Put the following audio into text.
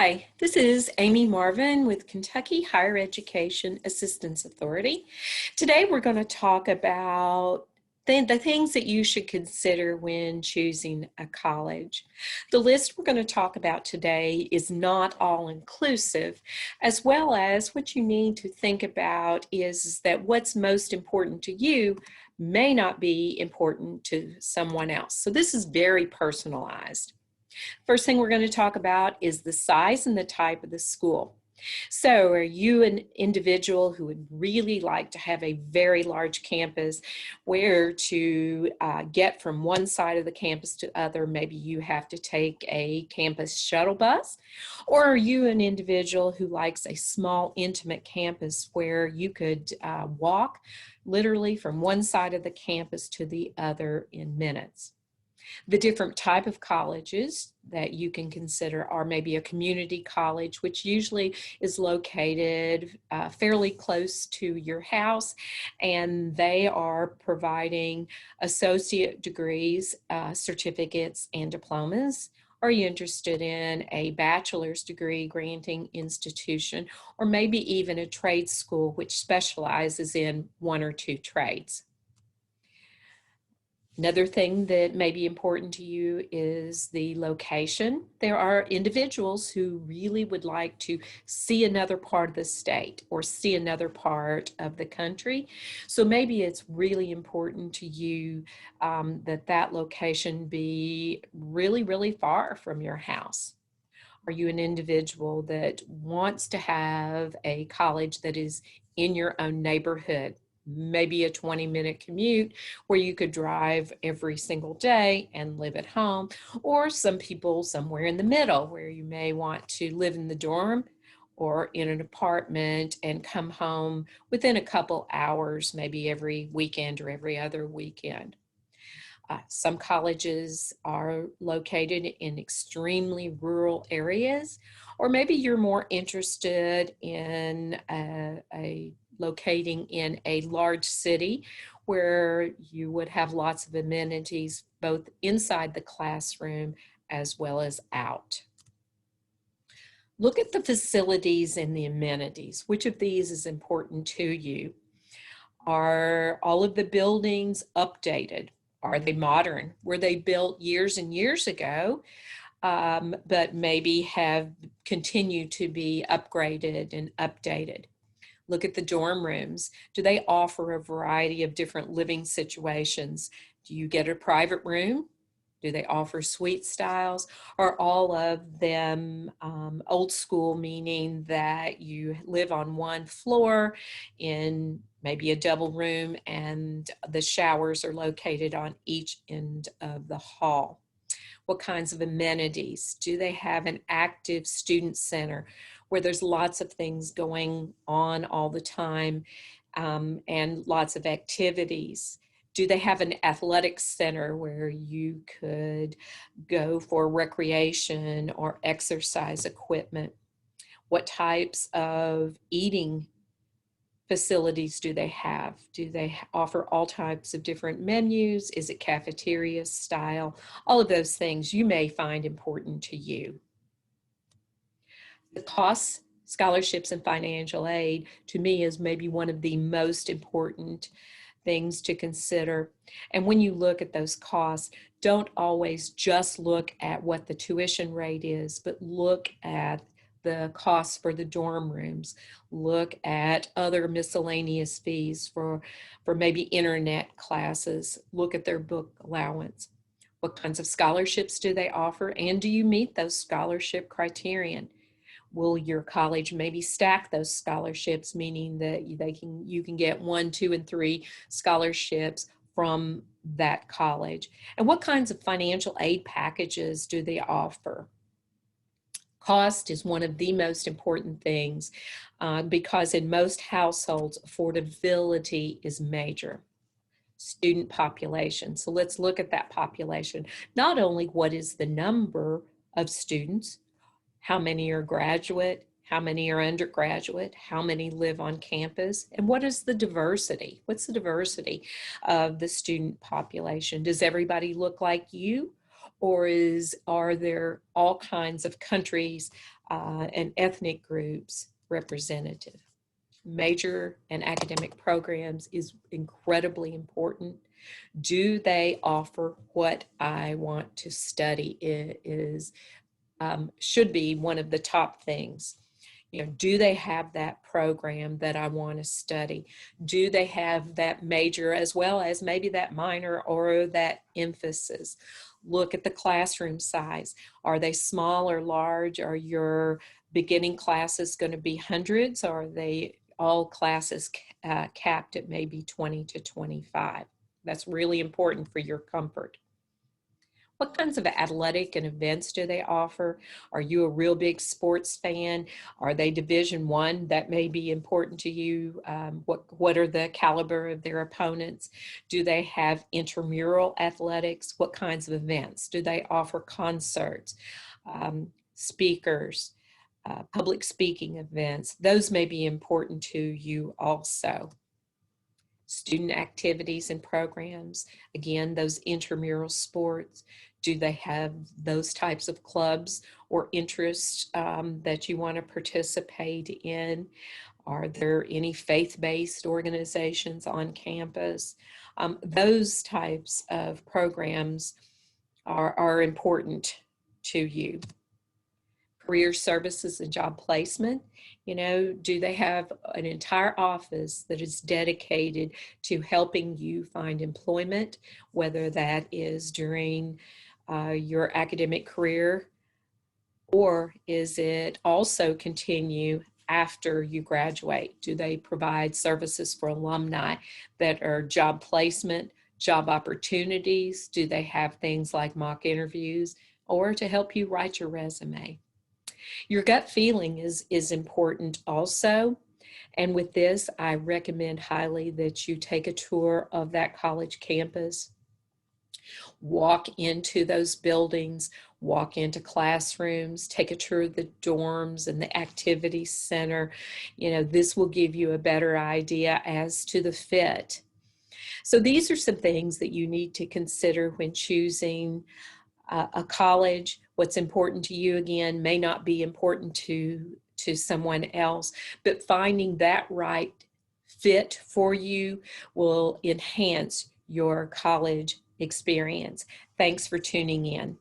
Hi, this is Amy Marvin with Kentucky Higher Education Assistance Authority. Today we're going to talk about the things that you should consider when choosing a college. The list we're going to talk about today is not all-inclusive, as well as what you need to think about is that what's most important to you may not be important to someone else. So this is very personalized. First thing we're going to talk about is the size and the type of the school. So are you an individual who would really like to have a very large campus where to get from one side of the campus to other, maybe you have to take a campus shuttle bus? Or are you an individual who likes a small, intimate campus where you could walk literally from one side of the campus to the other in minutes? The different type of colleges that you can consider are maybe a community college, which usually is located fairly close to your house, and they are providing associate degrees, certificates, and diplomas. Are you interested in a bachelor's degree granting institution, or maybe even a trade school which specializes in one or two trades? Another thing that may be important to you is the location. There are individuals who really would like to see another part of the state or see another part of the country. So maybe it's really important to you that location be really, really far from your house. Are you an individual that wants to have a college that is in your own neighborhood? Maybe a 20-minute commute where you could drive every single day and live at home, or some people somewhere in the middle where you may want to live in the dorm or in an apartment and come home within a couple hours, maybe every weekend or every other weekend. Some colleges are located in extremely rural areas, or maybe you're more interested in locating in a large city where you would have lots of amenities both inside the classroom as well as out. Look at the facilities and the amenities. Which of these is important to you? Are all of the buildings updated? Are they modern? Were they built years and years ago, but maybe have continued to be upgraded and updated? Look at the dorm rooms. Do they offer a variety of different living situations? Do you get a private room? Do they offer suite styles? Are all of them old school, meaning that you live on one floor in maybe a double room and the showers are located on each end of the hall? What kinds of amenities? Do they have an active student center where there's lots of things going on all the time and lots of activities? Do they have an athletic center where you could go for recreation or exercise equipment? What types of eating facilities do they have? Do they offer all types of different menus? Is it cafeteria style? All of those things you may find important to you. The costs, scholarships, and financial aid to me is maybe one of the most important things to consider. And when you look at those costs, don't always just look at what the tuition rate is, but look at the costs for the dorm rooms. Look at other miscellaneous fees for maybe internet classes. Look at their book allowance. What kinds of scholarships do they offer? And do you meet those scholarship criterion? Will your college maybe stack those scholarships, meaning that you can get 1, 2, and 3 scholarships from that college? And what kinds of financial aid packages do they offer? Cost is one of the most important things because in most households, affordability is major. Student population. So let's look at that population. Not only what is the number of students, how many are graduate, how many are undergraduate, how many live on campus, and what is the diversity? What's the diversity of the student population? Does everybody look like you? Or are there all kinds of countries and ethnic groups representative? Major and academic programs is incredibly important. Do they offer what I want to study? It is should be one of the top things. You know, do they have that program that I want to study? Do they have that major as well as maybe that minor or that emphasis? Look at the classroom size. Are they small or large? Are your beginning classes going to be hundreds, or are they all classes capped at maybe 20 to 25? That's really important for your comfort. What kinds of athletic and events do they offer? Are you a real big sports fan? Are they Division I? That may be important to you. What are the caliber of their opponents? Do they have intramural athletics? What kinds of events? Do they offer concerts, speakers, public speaking events? Those may be important to you also. Student activities and programs, again, those intramural sports. Do they have those types of clubs or interests that you want to participate in? Are there any faith-based organizations on campus? Those types of programs are important to you. Career services and job placement, you know, do they have an entire office that is dedicated to helping you find employment, whether that is during your academic career, or is it also continue after you graduate? Do they provide services for alumni that are job placement, job opportunities? Do they have things like mock interviews or to help you write your resume? Your gut feeling is important also. And with this, I recommend highly that you take a tour of that college campus, walk into those buildings, walk into classrooms, take a tour of the dorms and the activity center. You know, this will give you a better idea as to the fit. So these are some things that you need to consider when choosing a college. What's important to you, again, may not be important to someone else, but finding that right fit for you will enhance your college experience. Thanks for tuning in.